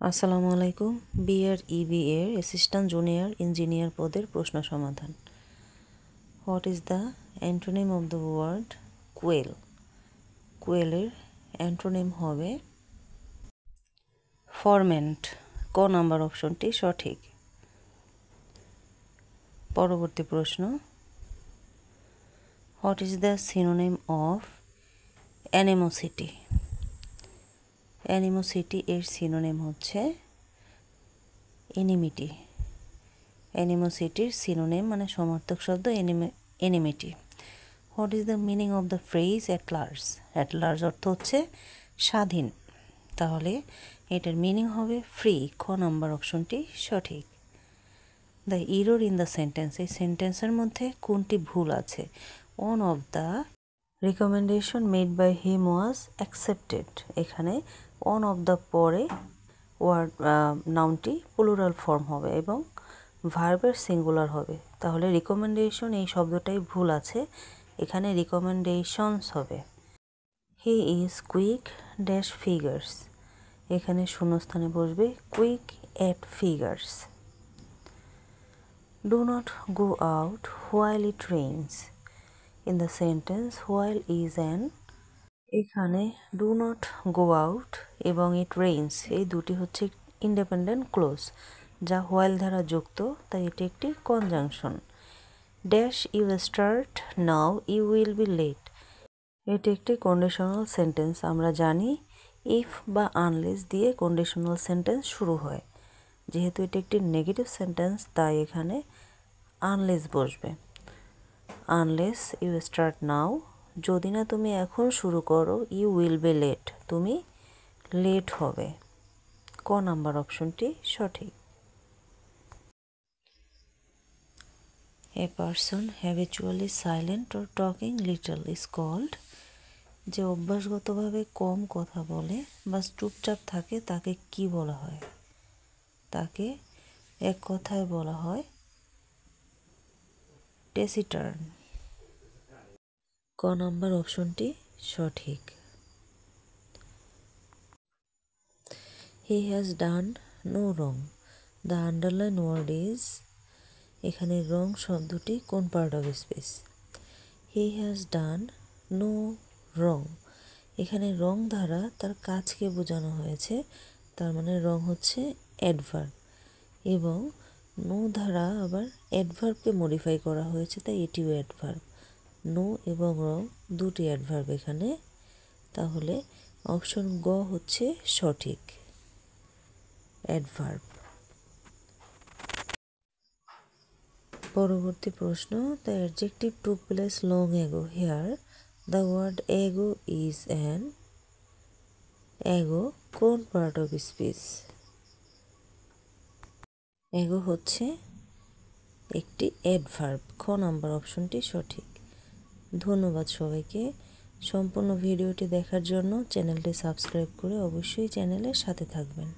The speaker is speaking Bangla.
আসসালামু আলাইকুম। বিআর ইবি এর অ্যাসিস্ট্যান্ট জুনিয়র ইঞ্জিনিয়ার পদের প্রশ্ন সমাধান। What is the antonym of the word quell? কোয়েলের অ্যান্টোনিম হবে ফরমেন্ট। ক নাম্বার অপশনটি সঠিক। পরবর্তী প্রশ্ন, what is the synonym of animosity? Animosity এর সিনোনিম হচ্ছে এনিমিটি। অ্যানিমোসিটির সিনোনিম মানে সমার্থক শব্দ enmity. What is the meaning of the phrase at large? At large অর্থ হচ্ছে স্বাধীন, তাহলে এটার মিনিং হবে ফ্রি। খ নাম্বার অপশনটি সঠিক। The error in the sentence, এই সেন্টেন্সের মধ্যে কোনটি ভুল আছে? One of the recommendation made by him was accepted. এখানে ওয়ান অফ দ্য পরে ওয়ার্ড নাউনটি প্লুরাল ফর্ম হবে এবং ভার্বের সিঙ্গুলার হবে, তাহলে রিকমেন্ডেশন এই শব্দটাই ভুল আছে, এখানে রিকমেন্ডেশনস হবে। He is quick dash figures, এখানে শূন্যস্থানে বসবে quick at figures. Do not go out while it rains, in the sentence while is an, এখানে ডু নট গো আউট এবং ইট রেইনস এই দুটি হচ্ছে ইন্ডিপেন্ডেন্ট ক্লোজ যা হোয়াইল দ্বারা যুক্ত, তাই এটি একটি conjunction. Dash you start now you will be late, এটি একটি কন্ডিশনাল সেন্টেন্স। আমরা জানি ইফ বা আনলেস দিয়ে কন্ডিশনাল সেন্টেন্স শুরু হয়, যেহেতু এটি একটি নেগেটিভ সেন্টেন্স তাই এখানে আনলেস বসবে। আনলেস ইউ স্টার্ট নাও, যদি না তুমি এখন শুরু করো, ইউ উইল বি লেট, তুমি লেট হবে। ক নাম্বার অপশনটি সঠিক। A person habitually silent or talking little is called, যে অভ্যাসগতভাবে কম কথা বলে বা চুপচাপ থাকে তাকে কি বলা হয়? তাকে এক কথায় বলা হয় টেসিটার্ন। ক নাম্বার অপশনটি সঠিক। He has done no wrong, the underline word is, এখানে রং শব্দটি কোন part of speech? He has done no wrong, এখানে রং দ্বারা তার কাজকে বোঝানো হয়েছে, তার মানে রং হচ্ছে অ্যাডভার্ব, এবং নো দ্বারা আবার অ্যাডভার্বকে মডিফাই করা হয়েছে, তাই এটিও অ্যাডভার্ব। নো এবং রং দুটি অ্যাডভার্ব এখানে, তাহলে অপশন গ হচ্ছে সঠিক, অ্যাডভার্ব। পরবর্তী প্রশ্ন, the adjective took place long ago here, the word ago is an, ago কোন পার্ট অফ স্পিচ? এগো হচ্ছে একটি অ্যাডভার্ব। খ নাম্বার অপশনটি সঠিক। ধন্যবাদ সবাইকে। সম্পূর্ণ ভিডিওটি দেখার জন্য চ্যানেলটি সাবস্ক্রাইব করে অবশ্যই চ্যানেলের সাথে থাকবেন।